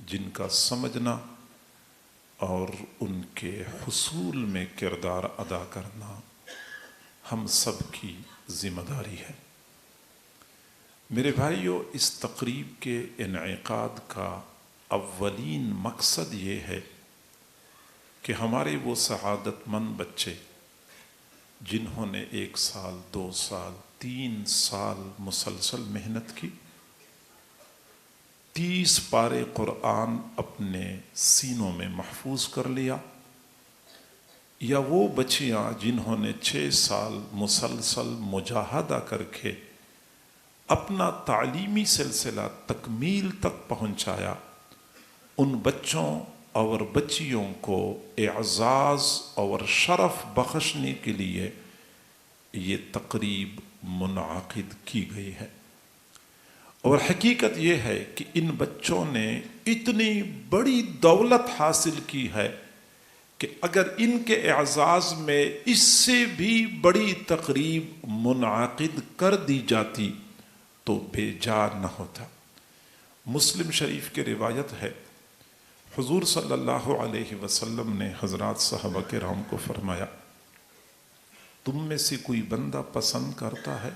جن کا سمجھنا اور ان کے حصول میں کردار ادا کرنا ہم سب کی ذمہ داری ہے۔ میرے بھائیو، اس تقریب کے انعقاد کا اولین مقصد یہ ہے کہ ہمارے وہ سعادت مند بچے جنہوں نے 1 سال 2 سال 3 سال مسلسل محنت کی، 30 پارے قرآن اپنے سینوں میں محفوظ کر لیا، یا وہ بچیاں جنہوں نے 6 سال مسلسل مجاہدہ کر کے اپنا تعلیمی سلسلہ تکمیل تک پہنچایا، ان بچوں اور بچیوں کو اعزاز اور شرف بخشنے کے لیے یہ تقریب منعقد کی گئی ہے۔ اور حقیقت یہ ہے کہ ان بچوں نے اتنی بڑی دولت حاصل کی ہے کہ اگر ان کے اعزاز میں اس سے بھی بڑی تقریب منعقد کر دی جاتی تو بے جا نہ ہوتا۔ مسلم شریف کی روایت ہے، حضور صلی اللہ علیہ وسلم نے حضرات صحابہ کرام کو فرمایا، تم میں سے کوئی بندہ پسند کرتا ہے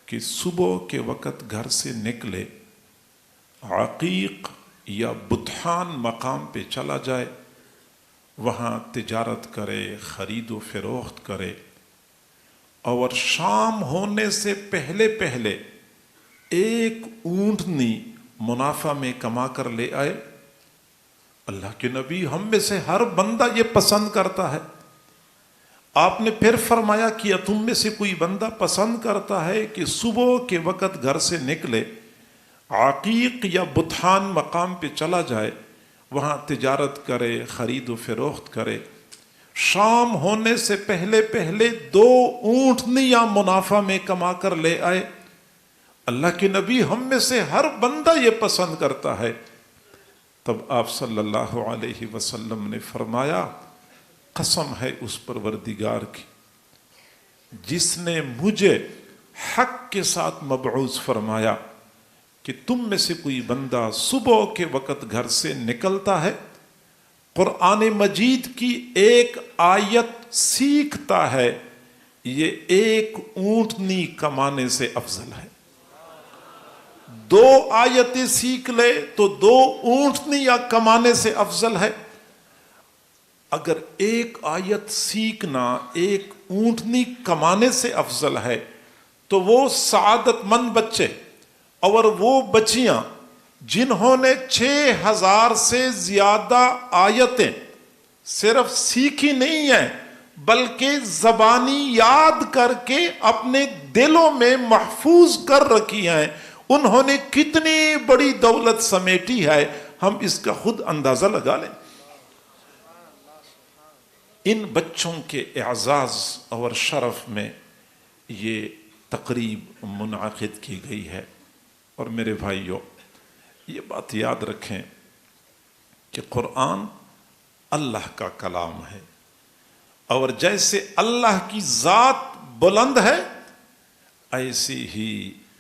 کہ صبح کے وقت گھر سے نکلے، عقیق یا بطحان مقام پہ چلا جائے، وہاں تجارت کرے، خرید و فروخت کرے، اور شام ہونے سے پہلے پہلے 1 اونٹنی منافع میں کما کر لے آئے؟ اللہ کے نبی، ہم میں سے ہر بندہ یہ پسند کرتا ہے۔ آپ نے پھر فرمایا کہ تم میں سے کوئی بندہ پسند کرتا ہے کہ صبح کے وقت گھر سے نکلے، عقیق یا بطحان مقام پہ چلا جائے، وہاں تجارت کرے، خرید و فروخت کرے، شام ہونے سے پہلے پہلے 2 اونٹنیاں منافع میں کما کر لے آئے؟ اللہ کے نبی، ہم میں سے ہر بندہ یہ پسند کرتا ہے۔ تب آپ صلی اللہ علیہ وسلم نے فرمایا، قسم ہے اس پروردگار کی جس نے مجھے حق کے ساتھ مبعوث فرمایا، کہ تم میں سے کوئی بندہ صبح کے وقت گھر سے نکلتا ہے، قرآن مجید کی 1 آیت سیکھتا ہے، یہ 1 اونٹنی کمانے سے افضل ہے۔ 2 آیتیں سیکھ لے تو 2 اونٹنیاں کمانے سے افضل ہے۔ اگر 1 آیت سیکھنا 1 اونٹنی کمانے سے افضل ہے تو وہ سعادت مند بچے اور وہ بچیاں جنہوں نے 6000 سے زیادہ آیتیں صرف سیکھی نہیں ہیں بلکہ زبانی یاد کر کے اپنے دلوں میں محفوظ کر رکھی ہیں، انہوں نے کتنی بڑی دولت سمیٹی ہے، ہم اس کا خود اندازہ لگا لیں۔ ان بچوں کے اعزاز اور شرف میں یہ تقریب منعقد کی گئی ہے۔ اور میرے بھائیوں، یہ بات یاد رکھیں کہ قرآن اللہ کا کلام ہے، اور جیسے اللہ کی ذات بلند ہے ایسے ہی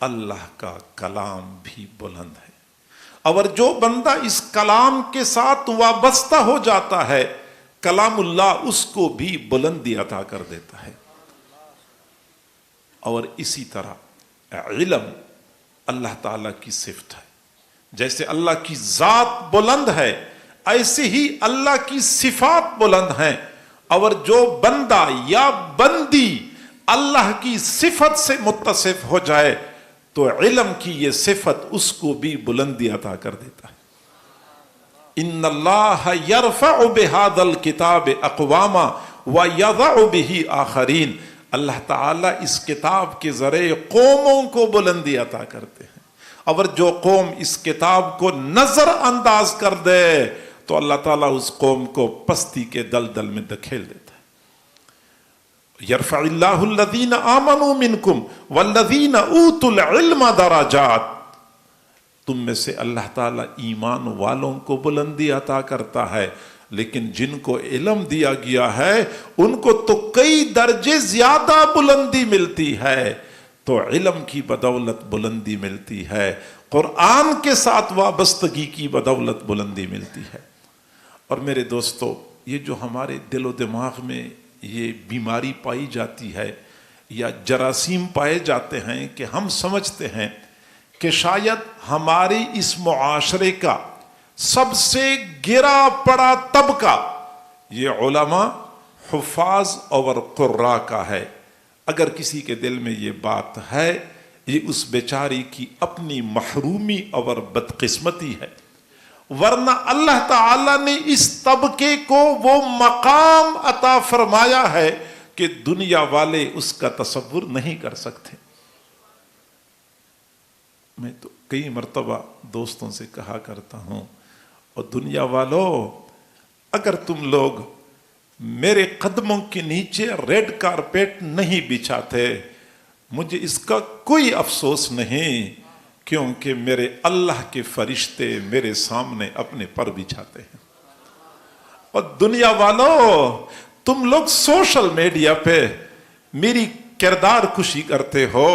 اللہ کا کلام بھی بلند ہے، اور جو بندہ اس کلام کے ساتھ وابستہ ہو جاتا ہے کلام اللہ اس کو بھی بلندی عطا کر دیتا ہے۔ اور اسی طرح علم اللہ تعالیٰ کی صفت ہے، جیسے اللہ کی ذات بلند ہے ایسے ہی اللہ کی صفات بلند ہیں، اور جو بندہ یا بندی اللہ کی صفت سے متصف ہو جائے تو علم کی یہ صفت اس کو بھی بلندی عطا کر دیتا ہے۔ ان اللہ یرفع بہذا الکتاب اقواما ویضع بہ آخرین، اللہ تعالیٰ اس کتاب کے ذریعے قوموں کو بلندی عطا کرتے ہیں، اور جو قوم اس کتاب کو نظر انداز کر دے تو اللہ تعالیٰ اس قوم کو پستی کے دلدل میں دھکیل دیتا ہے۔ یرفع اللہ الذین آمنوا منکم والذین اوتوا العلم درجات، تم میں سے اللہ تعالیٰ ایمان والوں کو بلندی عطا کرتا ہے، لیکن جن کو علم دیا گیا ہے ان کو تو کئی درجے زیادہ بلندی ملتی ہے۔ تو علم کی بدولت بلندی ملتی ہے، قرآن کے ساتھ وابستگی کی بدولت بلندی ملتی ہے۔ اور میرے دوستو، یہ جو ہمارے دل و دماغ میں یہ بیماری پائی جاتی ہے یا جراثیم پائے جاتے ہیں کہ ہم سمجھتے ہیں کہ شاید ہماری اس معاشرے کا سب سے گرا پڑا طبقہ یہ علماء، حفاظ اور قراء کا ہے۔ اگر کسی کے دل میں یہ بات ہے، یہ اس بیچاری کی اپنی محرومی اور بدقسمتی ہے، ورنہ اللہ تعالی نے اس طبقے کو وہ مقام عطا فرمایا ہے کہ دنیا والے اس کا تصور نہیں کر سکتے۔ میں تو کئی مرتبہ دوستوں سے کہا کرتا ہوں، اور دنیا والوں، اگر تم لوگ میرے قدموں کے نیچے ریڈ کارپیٹ نہیں بچھاتے، مجھے اس کا کوئی افسوس نہیں، کیونکہ میرے اللہ کے فرشتے میرے سامنے اپنے پر بچھاتے ہیں۔ اور دنیا والوں، تم لوگ سوشل میڈیا پہ میری کردار کشی کرتے ہو،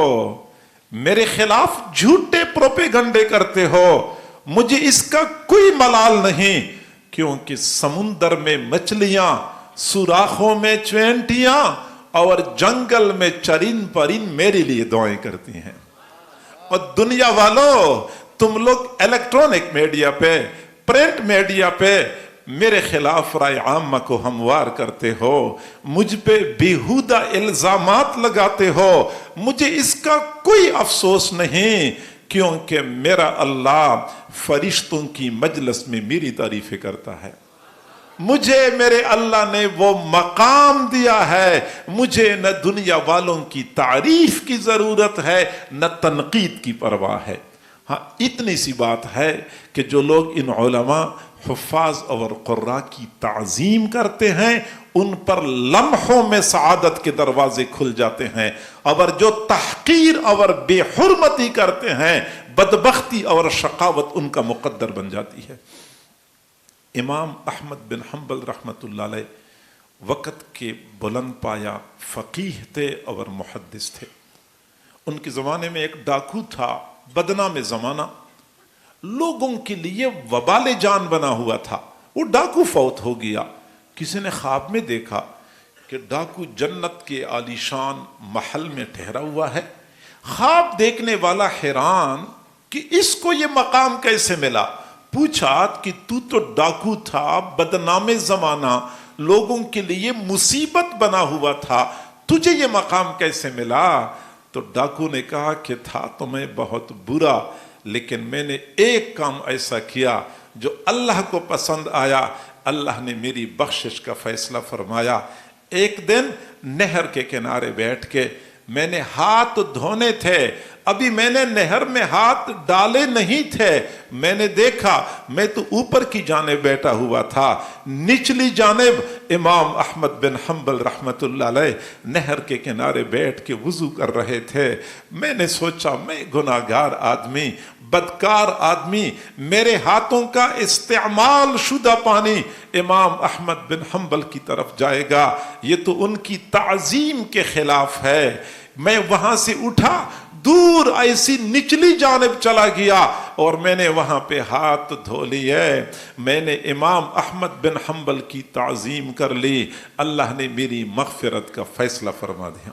میرے خلاف جھوٹے پروپیگنڈے کرتے ہو، مجھے اس کا کوئی ملال نہیں، کیونکہ سمندر میں مچھلیاں، سوراخوں میں چوینٹیاں اور جنگل میں چرند پرند میرے لیے دعائیں کرتی ہیں۔ اور دنیا والوں، تم لوگ الیکٹرونک میڈیا پہ، پرنٹ میڈیا پہ میرے خلاف رائے عامہ کو ہموار کرتے ہو، مجھ پہ بیہودہ الزامات لگاتے ہو، مجھے اس کا کوئی افسوس نہیں، کیونکہ میرا اللہ فرشتوں کی مجلس میں میری تعریفیں کرتا ہے۔ مجھے میرے اللہ نے وہ مقام دیا ہے، مجھے نہ دنیا والوں کی تعریف کی ضرورت ہے، نہ تنقید کی پرواہ ہے۔ ہاں، اتنی سی بات ہے کہ جو لوگ ان علماء، حفاظ اور قراء کی تعظیم کرتے ہیں، ان پر لمحوں میں سعادت کے دروازے کھل جاتے ہیں، اور جو تحقیر اور بے حرمتی کرتے ہیں، بدبختی اور شقاوت ان کا مقدر بن جاتی ہے۔ امام احمد بن حنبل رحمۃ اللہ علیہ وقت کے بلند پایا فقیہ تھے اور محدث تھے۔ ان کے زمانے میں ایک ڈاکو تھا، بدنام زمانہ، لوگوں کے لیے وبال جان بنا ہوا تھا۔ وہ ڈاکو فوت ہو گیا، کسی نے خواب میں دیکھا کہ ڈاکو جنت کے عالیشان محل میں ٹھہرا ہوا ہے۔ خواب دیکھنے والا حیران کہ اس کو یہ مقام کیسے ملا، پوچھا کہ تو ڈاکو تھا، بدنام زمانہ، لوگوں کے لیے مصیبت بنا ہوا تھا، تجھے یہ مقام کیسے ملا؟ تو ڈاکو نے کہا کہ تھا تو میں بہت برا، لیکن میں نے ایک کام ایسا کیا جو اللہ کو پسند آیا، اللہ نے میری بخشش کا فیصلہ فرمایا۔ ایک دن نہر کے کنارے بیٹھ کے میں نے ہاتھ دھونے تھے، ابھی میں نے نہر میں ہاتھ ڈالے نہیں تھے، میں نے دیکھا میں تو اوپر کی جانب بیٹھا ہوا تھا، نچلی جانب امام احمد بن حنبل رحمت اللہ علیہ نہر کے کنارے بیٹھ کے وضو کر رہے تھے۔ میں نے سوچا میں گناہگار آدمی، بدکار آدمی، میرے ہاتھوں کا استعمال شدہ پانی امام احمد بن حنبل کی طرف جائے گا، یہ تو ان کی تعظیم کے خلاف ہے۔ میں وہاں سے اٹھا، دور ایسی نچلی جانب چلا گیا اور میں نے وہاں پہ ہاتھ دھو لیے، میں نے امام احمد بن حنبل کی تعظیم کر لی، اللہ نے میری مغفرت کا فیصلہ فرما دیا۔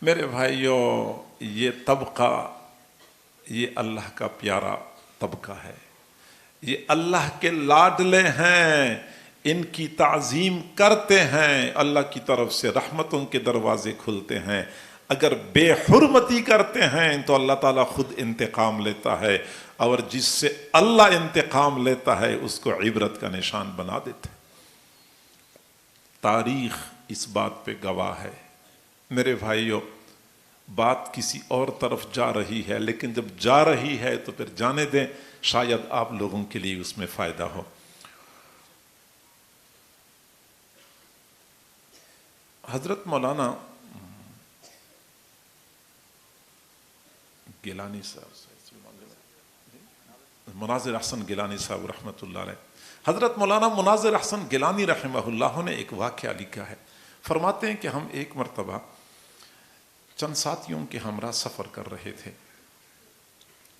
میرے بھائیوں، یہ طبقہ، یہ اللہ کا پیارا طبقہ ہے، یہ اللہ کے لاڈلے ہیں، ان کی تعظیم کرتے ہیں، اللہ کی طرف سے رحمتوں کے دروازے کھلتے ہیں۔ اگر بے حرمتی کرتے ہیں تو اللہ تعالیٰ خود انتقام لیتا ہے، اور جس سے اللہ انتقام لیتا ہے اس کو عبرت کا نشان بنا دیتا ہے۔ تاریخ اس بات پہ گواہ ہے۔ میرے بھائیوں، بات کسی اور طرف جا رہی ہے، لیکن جب جا رہی ہے تو پھر جانے دیں، شاید آپ لوگوں کے لیے اس میں فائدہ ہو۔ حضرت مولانا گیلانی صاحب، مناظر احسن گیلانی صاحب رحمۃ اللہ علیہ، حضرت مولانا مناظر احسن گیلانی رحمہ اللہ نے ایک واقعہ لکھا ہے۔ فرماتے ہیں کہ ہم ایک مرتبہ چند ساتھیوں کے ہمراہ سفر کر رہے تھے،